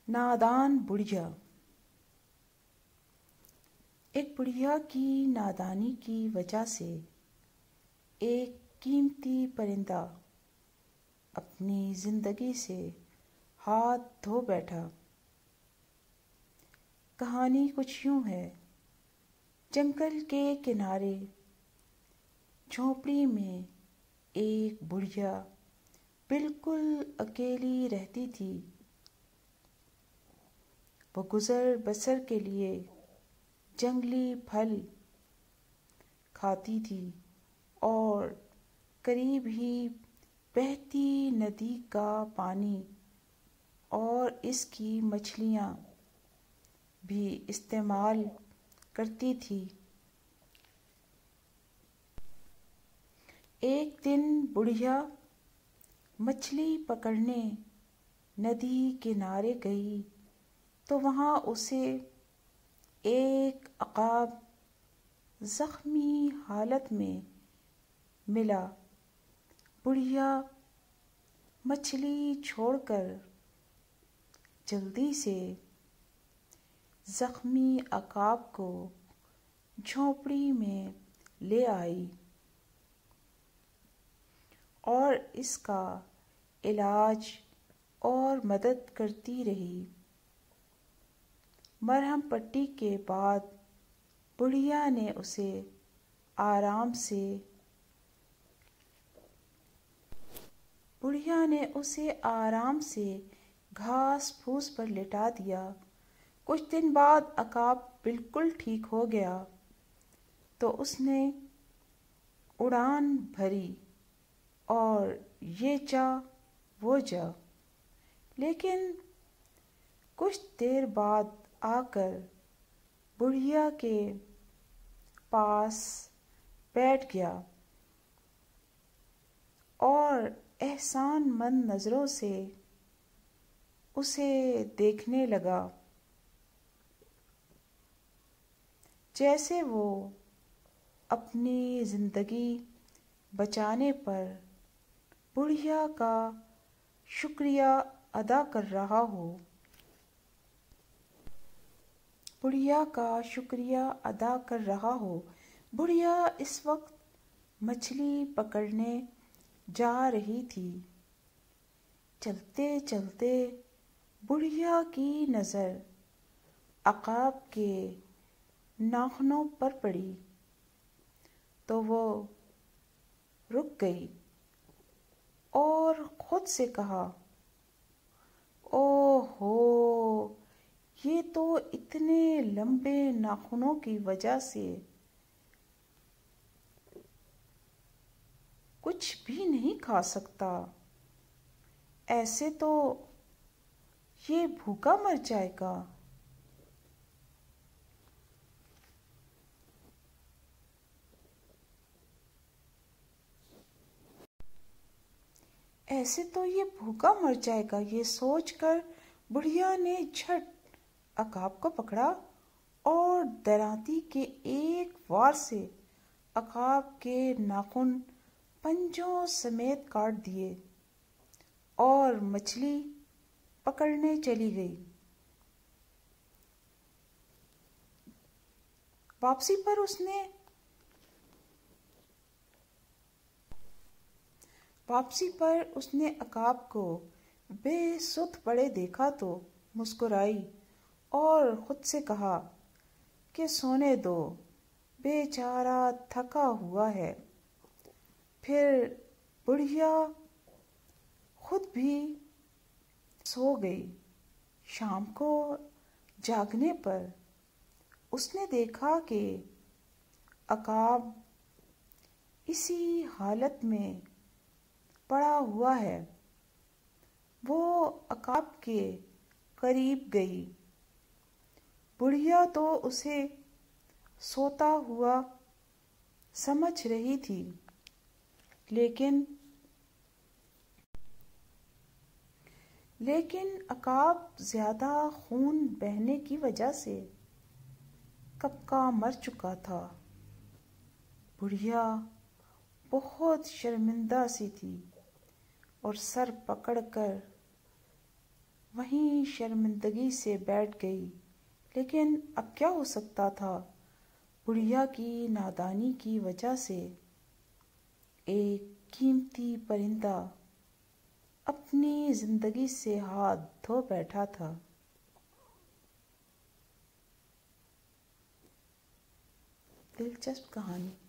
نادان بڑھیا۔ ایک بڑھیا کی نادانی کی وجہ سے ایک قیمتی پرندہ اپنی زندگی سے ہاتھ دھو بیٹھا۔ کہانی کچھ یوں ہے۔ جنگل کے کنارے جھونپڑی میں ایک بڑھیا بالکل اکیلی رہتی تھی۔ وہ گزر بسر کے لیے جنگلی پھل کھاتی تھی اور قریب ہی بہتی ندی کا پانی اور اس کی مچھلیاں بھی استعمال کرتی تھی۔ ایک دن بڑھیا مچھلی پکڑنے ندی کنارے گئی تو وہاں اسے ایک عقاب زخمی حالت میں ملا۔ بڑھیا مچھلی چھوڑ کر جلدی سے زخمی عقاب کو جھونپڑی میں لے آئی اور اس کا علاج اور مدد کرتی رہی۔ مرہم پٹی کے بعد بڑھیا نے اسے آرام سے گھاس پھوس پر لٹا دیا۔ کچھ دن بعد عقاب بالکل ٹھیک ہو گیا تو اس نے اڑان بھری اور یہ جا وہ جا، لیکن کچھ دیر بعد آ کر بڑھیا کے پاس بیٹھ گیا اور احسان مند نظروں سے اسے دیکھنے لگا، جیسے وہ اپنی زندگی بچانے پر بڑھیا کا شکریہ ادا کر رہا ہو۔ بڑھیا اس وقت مچھلی پکڑنے جا رہی تھی۔ چلتے چلتے بڑھیا کی نظر عقاب کے ناخنوں پر پڑی تو وہ رک گئی اور خود سے کہا، اوہ ہو، یہ تو اتنے لمبے ناخنوں کی وجہ سے کچھ بھی نہیں کھا سکتا، ایسے تو یہ بھوکا مر جائے گا۔ یہ سوچ کر بڑھیا نے جھٹ عقاب کو پکڑا اور درانتی کے ایک وار سے عقاب کے ناخن پنجوں سمیت کاٹ دیے اور مچھلی پکڑنے چلی گئی۔ واپسی پر اس نے عقاب کو بے سدھ پڑے دیکھا تو مسکرائی اور خود سے کہا کہ سونے دو، بے چارہ تھکا ہوا ہے۔ پھر بڑھیا خود بھی سو گئی۔ شام کو جاگنے پر اس نے دیکھا کہ عقاب اسی حالت میں پڑا ہوا ہے۔ وہ عقاب کے قریب گئی۔ بڑھیا تو اسے سوتا ہوا سمجھ رہی تھی، لیکن عقاب زیادہ خون بہنے کی وجہ سے کب کا مر چکا تھا۔ بڑھیا بہت شرمندہ سی تھی اور سر پکڑ کر وہیں شرمندگی سے بیٹھ گئی۔ لیکن اب کیا ہو سکتا تھا؟ بڑھیا کی نادانی کی وجہ سے ایک قیمتی پرندہ اپنی زندگی سے ہاتھ دھو بیٹھا تھا۔ دلچسپ کہانی۔